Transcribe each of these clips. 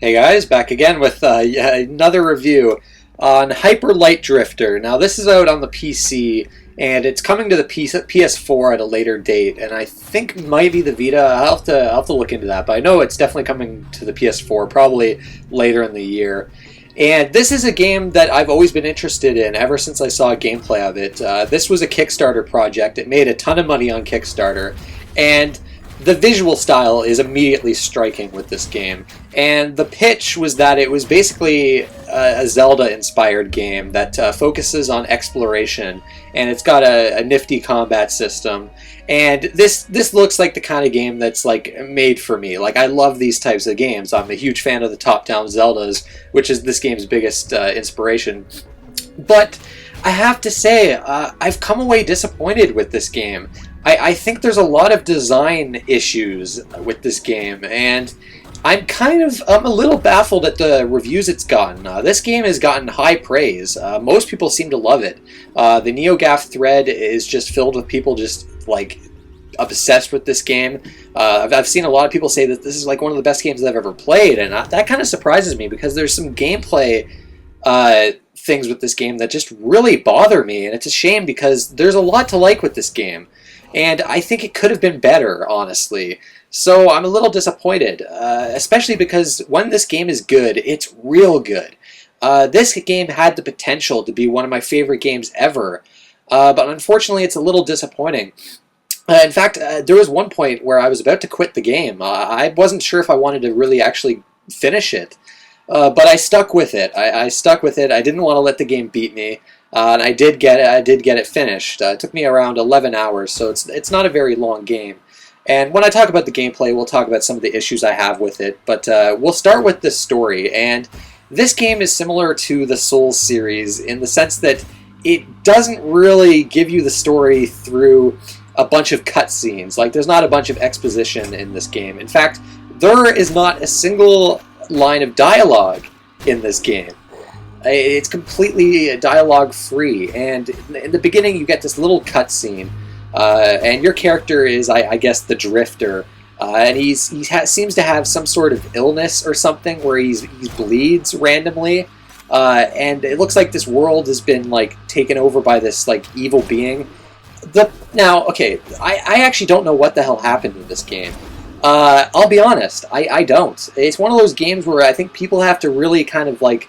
Hey guys, back again with another review on Hyper Light Drifter. Now this is out on the PC and it's coming to the PS4 at a later date, and I think might be the Vita. I'll have to look into that, but I know it's definitely coming to the PS4 probably later in the year. And this is a game that I've always been interested in ever since I saw gameplay of it. This was a Kickstarter project. It made a ton of money on Kickstarter, and the visual style is immediately striking with this game. And the pitch was that it was basically a Zelda-inspired game that focuses on exploration, and it's got a nifty combat system. And this looks like the kind of game that's like made for me. Like, I love these types of games. I'm a huge fan of the top-down Zeldas, which is this game's biggest inspiration. But I have to say, I've come away disappointed with this game. I think there's a lot of design issues with this game, and I'm a little baffled at the reviews it's gotten. This game has gotten high praise. Most people seem to love it. The NeoGAF thread is just filled with people just like obsessed with this game. I've seen a lot of people say that this is like one of the best games I've ever played, and that kind of surprises me because there's some gameplay things with this game that just really bother me, and it's a shame because there's a lot to like with this game. And I think it could have been better, honestly. So I'm a little disappointed, especially because when this game is good, it's real good. This game had the potential to be one of my favorite games ever, but unfortunately it's a little disappointing. In fact, there was one point where I was about to quit the game. I wasn't sure if I wanted to really actually finish it, but I stuck with it. I stuck with it. I didn't want to let the game beat me. And I did get it. I did get it finished. It took me around 11 hours, so it's not a very long game. And when I talk about the gameplay, we'll talk about some of the issues I have with it. But we'll start with the story. And this game is similar to the Souls series in the sense that it doesn't really give you the story through a bunch of cutscenes. Like, there's not a bunch of exposition in this game. In fact, there is not a single line of dialogue in this game. It's completely dialogue-free, and in the beginning you get this little cutscene, and your character is, I guess, the Drifter, and he seems to have some sort of illness or something where he bleeds randomly, and it looks like this world has been like taken over by this like evil being. Now, okay, I actually don't know what the hell happened in this game. I'll be honest, I don't. It's one of those games where I think people have to really kind of like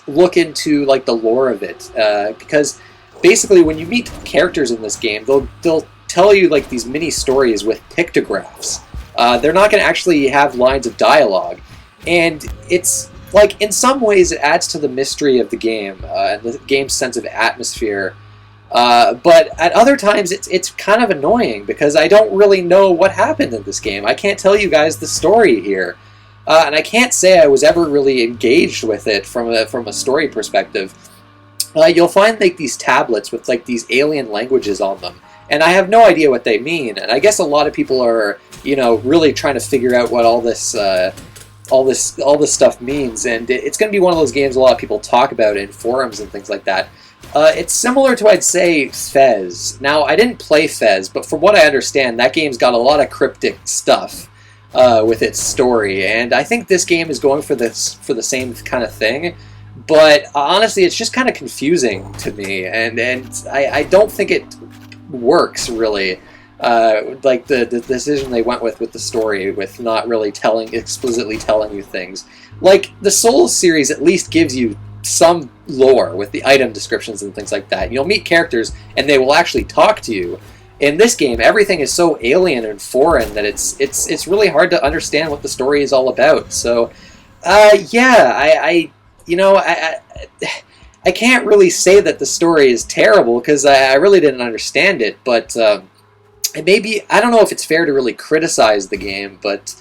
look into like the lore of it, because basically when you meet characters in this game, they'll tell you like these mini stories with pictographs. They're not going to actually have lines of dialogue, and it's like in some ways it adds to the mystery of the game and the game's sense of atmosphere. But at other times it's kind of annoying because I don't really know what happened in this game. I can't tell you guys the story here. And I can't say I was ever really engaged with it from a story perspective. You'll find like these tablets with like these alien languages on them, and I have no idea what they mean. And I guess a lot of people are, really trying to figure out what all this stuff means. And it's going to be one of those games a lot of people talk about in forums and things like that. It's similar to, I'd say, Fez. Now, I didn't play Fez, but from what I understand, that game's got a lot of cryptic stuff with its story, and I think this game is going for the same kind of thing, but honestly it's just kind of confusing to me, and I don't think it works really, like the decision they went with the story, with not really explicitly telling you things. Like the Souls series at least gives you some lore with the item descriptions and things like that. You'll meet characters and they will actually talk to you. In this game, everything is so alien and foreign that it's really hard to understand what the story is all about. So, yeah, I can't really say that the story is terrible because I really didn't understand it. But maybe I don't know if it's fair to really criticize the game. But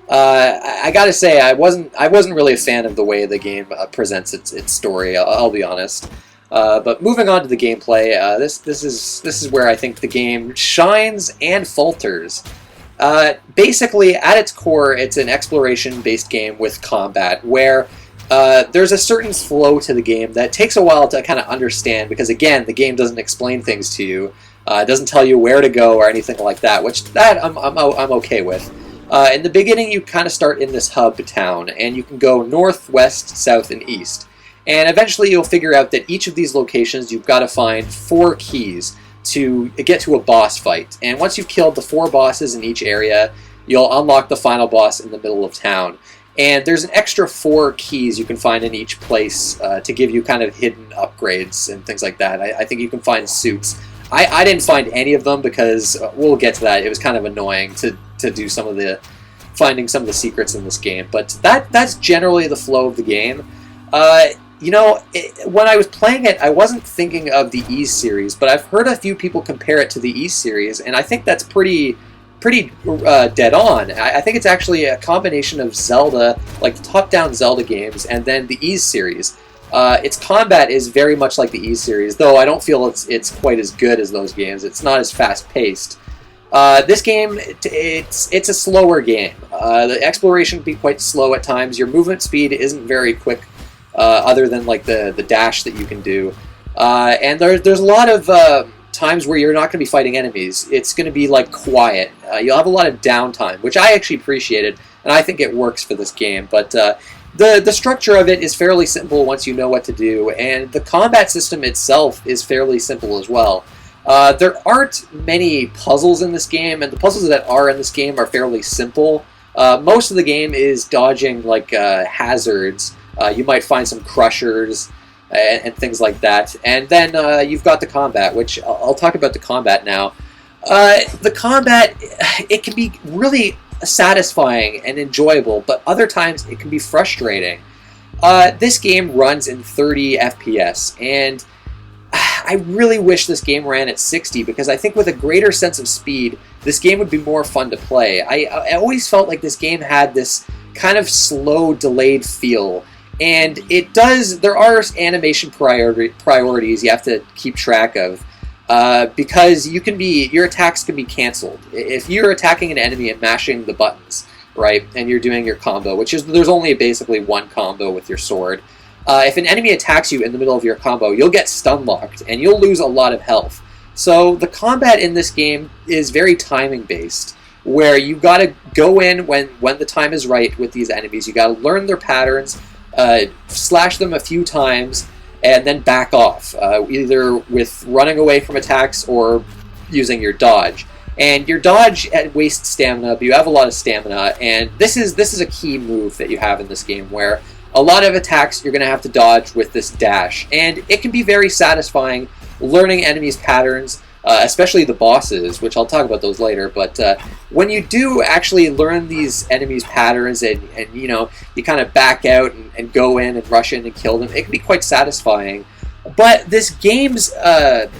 I gotta say I wasn't really a fan of the way the game presents its story. I'll be honest. But moving on to the gameplay, this is where I think the game shines and falters. Basically, at its core, it's an exploration-based game with combat, where there's a certain flow to the game that takes a while to kind of understand, because again, the game doesn't explain things to you. It doesn't tell you where to go or anything like that, which I'm okay with. In the beginning, you kind of start in this hub town, and you can go north, west, south, and east. And eventually you'll figure out that each of these locations you've got to find 4 keys to get to a boss fight. And once you've killed the 4 bosses in each area, you'll unlock the final boss in the middle of town. And there's an extra 4 keys you can find in each place to give you kind of hidden upgrades and things like that. I think you can find suits. I didn't find any of them because, we'll get to that, it was kind of annoying to do finding some of the secrets in this game. But that's generally the flow of the game. When I was playing it, I wasn't thinking of the E series, but I've heard a few people compare it to the E series, and I think that's pretty dead on. I think it's actually a combination of Zelda, like top-down Zelda games, and then the E series. Its combat is very much like the E series, though I don't feel it's quite as good as those games. It's not as fast-paced. This game, it's a slower game. The exploration can be quite slow at times. Your movement speed isn't very quick. Other than like the dash that you can do. And there's a lot of times where you're not going to be fighting enemies. It's going to be like quiet. You'll have a lot of downtime, which I actually appreciated, and I think it works for this game. But the structure of it is fairly simple once you know what to do, and the combat system itself is fairly simple as well. There aren't many puzzles in this game, and the puzzles that are in this game are fairly simple. Most of the game is dodging like hazards. You might find some crushers and things like that. And then you've got the combat, which I'll talk about the combat now. The combat, it can be really satisfying and enjoyable, but other times it can be frustrating. This game runs in 30 FPS, and I really wish this game ran at 60, because I think with a greater sense of speed, this game would be more fun to play. I always felt like this game had this kind of slow, delayed feel. And there are animation priorities you have to keep track of, because your attacks can be canceled. If you're attacking an enemy and mashing the buttons, right, and you're doing your combo, there's only basically one combo with your sword. If an enemy attacks you in the middle of your combo, you'll get stun locked, and you'll lose a lot of health. So the combat in this game is very timing based, where you got to go in when the time is right with these enemies. You got to learn their patterns. Slash them a few times, and then back off, either with running away from attacks or using your dodge. And your dodge wastes stamina, but you have a lot of stamina, and this is a key move that you have in this game, where a lot of attacks you're going to have to dodge with this dash. And it can be very satisfying learning enemies' patterns, especially the bosses, which I'll talk about those later. But when you do actually learn these enemies' patterns, and you kind of back out and go in and rush in and kill them, it can be quite satisfying. But this game's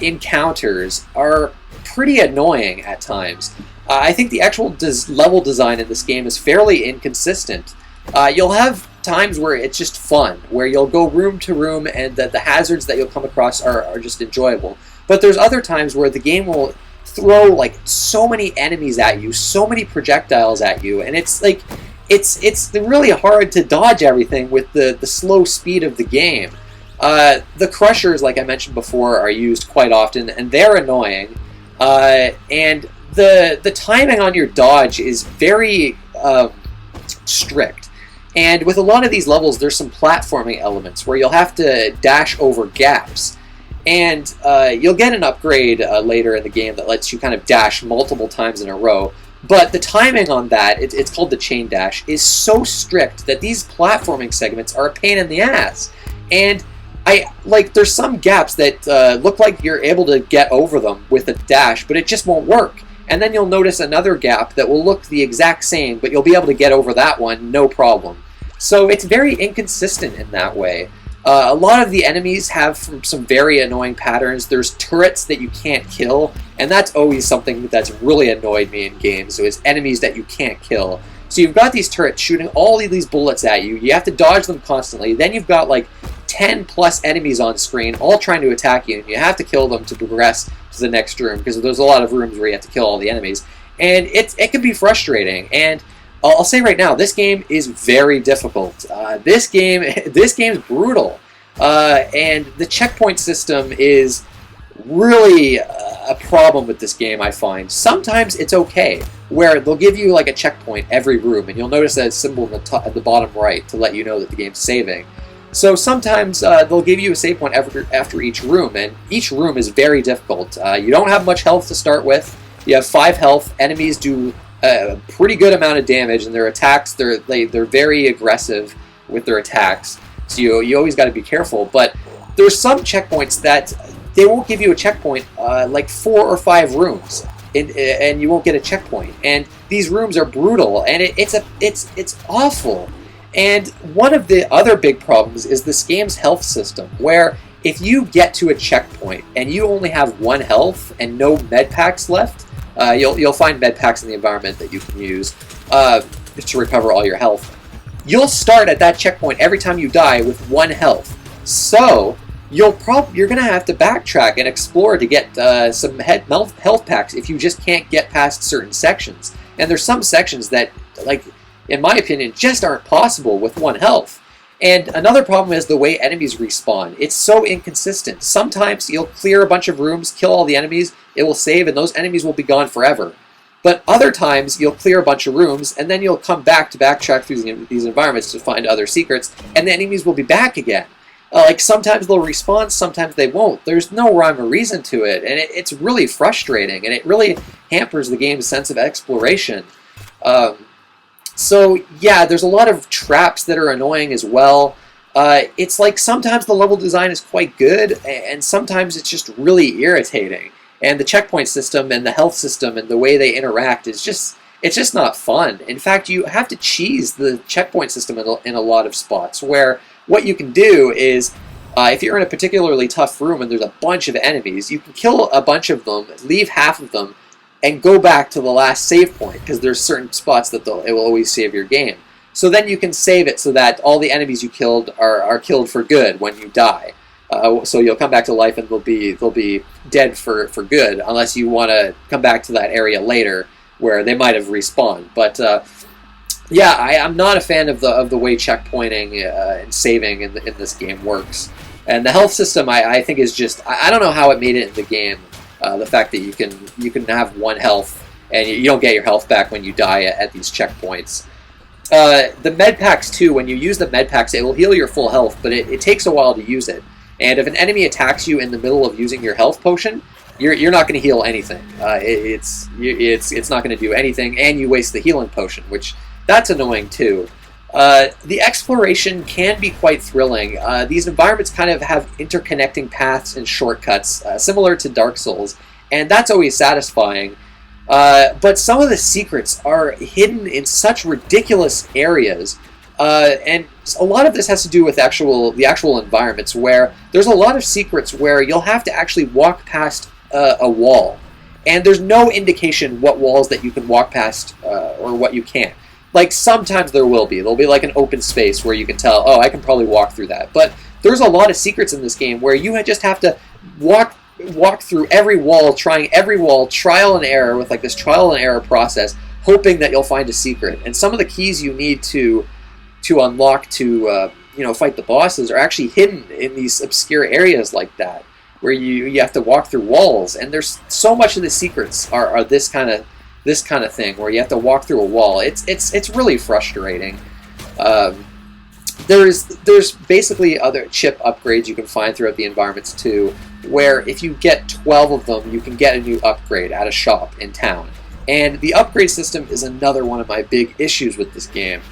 encounters are pretty annoying at times. I think the actual level design in this game is fairly inconsistent. You'll have times where it's just fun, where you'll go room to room, and the hazards that you'll come across are just enjoyable. But there's other times where the game will throw like so many enemies at you, so many projectiles at you, and it's like it's really hard to dodge everything with the slow speed of the game. The crushers, like I mentioned before, are used quite often, and they're annoying. And the timing on your dodge is very strict. And with a lot of these levels, there's some platforming elements where you'll have to dash over gaps. And you'll get an upgrade later in the game that lets you kind of dash multiple times in a row. But the timing on that, it's called the chain dash, is so strict that these platforming segments are a pain in the ass. And there's some gaps that look like you're able to get over them with a dash, but it just won't work. And then you'll notice another gap that will look the exact same, but you'll be able to get over that one, no problem. So it's very inconsistent in that way. A lot of the enemies have some very annoying patterns. There's turrets that you can't kill, and that's always something that's really annoyed me in games, so it's enemies that you can't kill. So you've got these turrets shooting all of these bullets at you. You have to dodge them constantly. Then you've got like 10 plus enemies on screen all trying to attack you, and you have to kill them to progress to the next room, because there's a lot of rooms where you have to kill all the enemies. And it can be frustrating. And I'll say right now, this game is very difficult. This game's brutal. And the checkpoint system is really a problem with this game, I find. Sometimes it's okay, where they'll give you like a checkpoint every room, and you'll notice that symbol in the top, at the bottom right to let you know that the game's saving. So sometimes they'll give you a save point after each room, and each room is very difficult. You don't have much health to start with. You have 5 health. Enemies do a pretty good amount of damage, and their attacks, they're very aggressive with their attacks. So you always got to be careful. But there's some checkpoints that they won't give you a checkpoint, like 4 or 5 rooms, and you won't get a checkpoint. And these rooms are brutal, and it's awful. And one of the other big problems is this game's health system, where if you get to a checkpoint and you only have 1 health and no med packs left, you'll find med packs in the environment that you can use to recover all your health. You'll start at that checkpoint every time you die with 1 health. So you're going to have to backtrack and explore to get some health packs if you just can't get past certain sections. And there's some sections that, like, in my opinion, just aren't possible with 1 health. And another problem is the way enemies respawn. It's so inconsistent. Sometimes you'll clear a bunch of rooms, kill all the enemies, it will save, and those enemies will be gone forever. But other times you'll clear a bunch of rooms, and then you'll come back to backtrack through these environments to find other secrets, and the enemies will be back again. Like, sometimes they'll respawn, sometimes they won't. There's no rhyme or reason to it, and it's really frustrating, and it really hampers the game's sense of exploration. So yeah, there's a lot of traps that are annoying as well. It's like sometimes the level design is quite good, and sometimes it's just really irritating. And the checkpoint system and the health system and the way they interact is it's just not fun. In fact, you have to cheese the checkpoint system in a lot of spots, where what you can do is, if you're in a particularly tough room and there's a bunch of enemies, you can kill a bunch of them, leave half of them, and go back to the last save point, because there's certain spots that it will always save your game. So then you can save it so that all the enemies you killed are killed for good when you die. So you'll come back to life and they'll be dead for good, unless you want to come back to that area later where they might have respawned. But yeah, I'm not a fan of the way checkpointing and saving in this game works. And the health system, I think, is just, I don't know how it made it in the game. The fact that you can have 1 health and you don't get your health back when you die at these checkpoints. The med packs too, when you use the med packs, it will heal your full health, but it takes a while to use it. And if an enemy attacks you in the middle of using your health potion, you're not going to heal anything. It's not going to do anything, and you waste the healing potion, which that's annoying too. The exploration can be quite thrilling. These environments kind of have interconnecting paths and shortcuts, similar to Dark Souls, and that's always satisfying. But some of the secrets are hidden in such ridiculous areas, and a lot of this has to do with the actual environments, where there's a lot of secrets where you'll have to actually walk past a wall, and there's no indication what walls that you can walk past or what you can't. Like, sometimes there'll be like an open space where you can tell, oh, I can probably walk through that. But there's a lot of secrets in this game where you just have to walk through every wall, trying every wall, trial and error, with like this trial and error process, hoping that you'll find a secret. And some of the keys you need to unlock to fight the bosses are actually hidden in these obscure areas like that, where you have to walk through walls. And there's so much of the secrets are this kind of thing, where you have to walk through a wall. It's really frustrating. There's basically other chip upgrades you can find throughout the environments too, where if you get 12 of them, you can get a new upgrade at a shop in town. And the upgrade system is another one of my big issues with this game.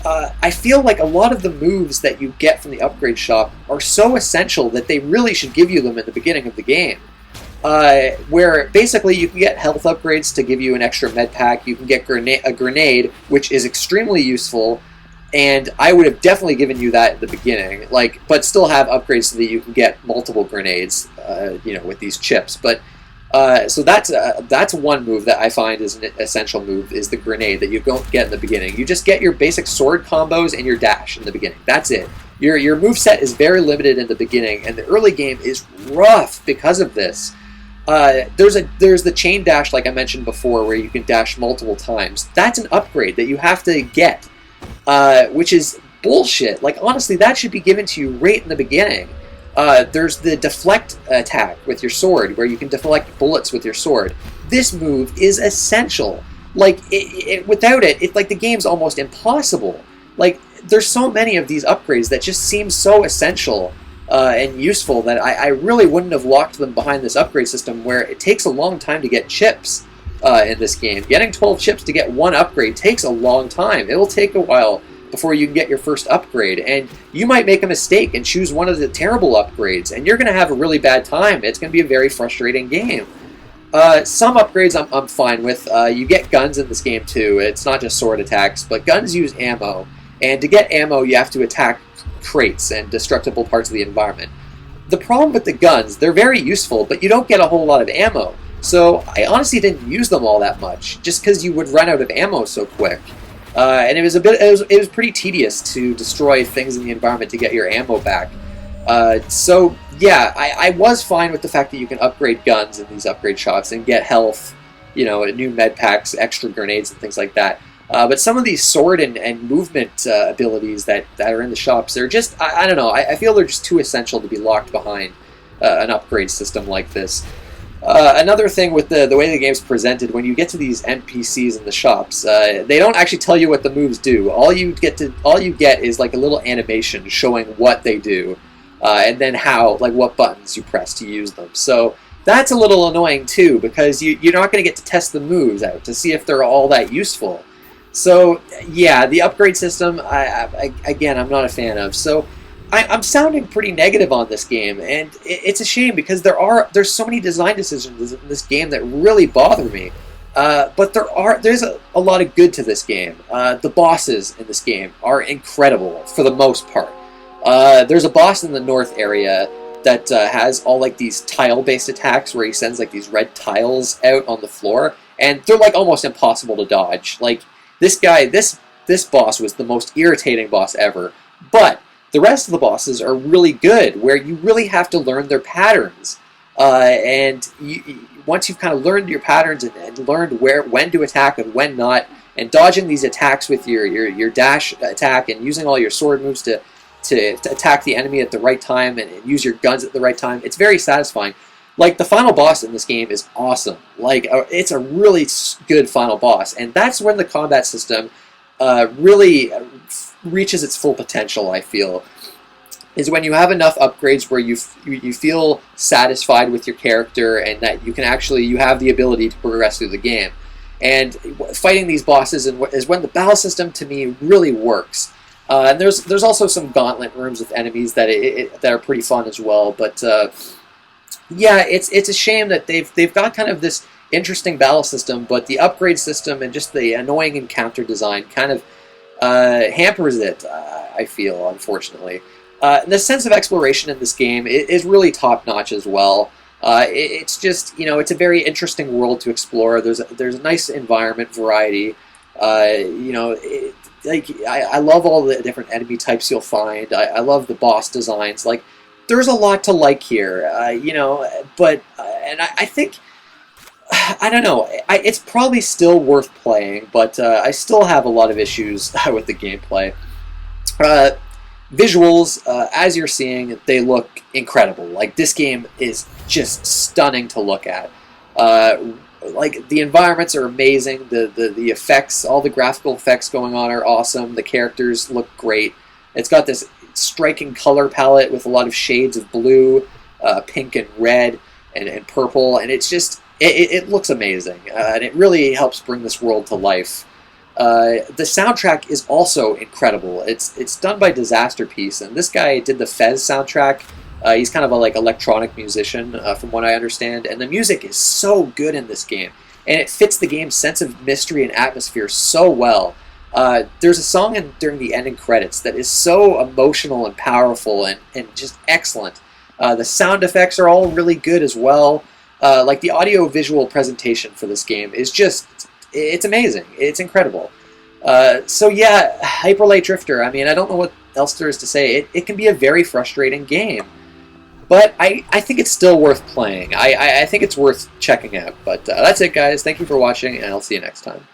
I feel like a lot of the moves that you get from the upgrade shop are so essential that they really should give you them at the beginning of the game. Where basically you can get health upgrades to give you an extra med pack, you can get a grenade, which is extremely useful, and I would have definitely given you that at the beginning, but still have upgrades so that you can get multiple grenades, with these chips. But so that's one move that I find is an essential move, is the grenade that you don't get in the beginning. You just get your basic sword combos and your dash in the beginning. That's it. Your moveset is very limited in the beginning, and the early game is rough because of this. There's the chain dash, like I mentioned before, where you can dash multiple times. That's an upgrade that you have to get, which is bullshit. Like, honestly, that should be given to you right in the beginning. There's the deflect attack with your sword, where you can deflect bullets with your sword. This move is essential. Like, without it, like, the game's almost impossible. Like, there's so many of these upgrades that just seem so essential and useful that I really wouldn't have locked them behind this upgrade system, where it takes a long time to get chips in this game. Getting 12 chips to get one upgrade takes a long time. It will take a while before you can get your first upgrade, and you might make a mistake and choose one of the terrible upgrades, and you're going to have a really bad time. It's going to be a very frustrating game. Some upgrades I'm fine with. You get guns in this game too. It's not just sword attacks, but guns use ammo, and to get ammo you have to attack crates and destructible parts of the environment. The problem with the guns, they're very useful, but you don't get a whole lot of ammo. So I honestly didn't use them all that much, just because you would run out of ammo so quick. And it was pretty tedious to destroy things in the environment to get your ammo back. So yeah, I was fine with the fact that you can upgrade guns in these upgrade shops and get health, new med packs, extra grenades, and things like that. But some of these sword and movement abilities that are in the shops, they're just, I don't know, I feel they're just too essential to be locked behind an upgrade system like this. Another thing with the way the game's presented, when you get to these NPCs in the shops, they don't actually tell you what the moves do. All you get is like a little animation showing what they do, and then what buttons you press to use them. So that's a little annoying too, because you're not going to get to test the moves out to see if they're all that useful. So yeah, the upgrade system, again, I'm not a fan of. So I'm sounding pretty negative on this game, and it's a shame, because there's so many design decisions in this game that really bother me. But there's a lot of good to this game. The bosses in this game are incredible for the most part. There's a boss in the north area that has all like these tile-based attacks where he sends like these red tiles out on the floor, and they're like almost impossible to dodge. Like this boss was the most irritating boss ever, but the rest of the bosses are really good, where you really have to learn their patterns. And once you've kind of learned your patterns and learned when to attack and when not, and dodging these attacks with your dash attack and using all your sword moves to attack the enemy at the right time and use your guns at the right time, it's very satisfying. Like, the final boss in this game is awesome. Like, it's a really good final boss, and that's when the combat system really reaches its full potential, I feel, is when you have enough upgrades where you feel satisfied with your character, and that you have the ability to progress through the game. And fighting these bosses is when the battle system, to me, really works. And there's also some gauntlet rooms with enemies that are pretty fun as well. But yeah, it's a shame that they've got kind of this interesting battle system, but the upgrade system and just the annoying encounter design kind of hampers it, I feel, unfortunately. The sense of exploration in this game is really top-notch as well. It's just, it's a very interesting world to explore. There's a nice environment variety. I love all the different enemy types you'll find. I love the boss designs. Like, there's a lot to like here, but I think, I don't know, it's probably still worth playing, but I still have a lot of issues with the gameplay. Visuals, as you're seeing, they look incredible. Like, this game is just stunning to look at. Like, the environments are amazing, the effects, all the graphical effects going on are awesome, the characters look great. It's got this striking color palette with a lot of shades of blue, pink and red, and purple, and it's just, it looks amazing, and it really helps bring this world to life. The soundtrack is also incredible. It's done by Disaster Piece, and this guy did the Fez soundtrack. He's kind of a electronic musician, from what I understand, and the music is so good in this game, and it fits the game's sense of mystery and atmosphere so well. There's a song during the ending credits that is so emotional and powerful and just excellent. The sound effects are all really good as well. Like, the audio-visual presentation for this game is just, it's amazing. It's incredible. So yeah, Hyper Light Drifter, I mean, I don't know what else there is to say. It can be a very frustrating game, but I think it's still worth playing. I think it's worth checking out. But that's it, guys. Thank you for watching, and I'll see you next time.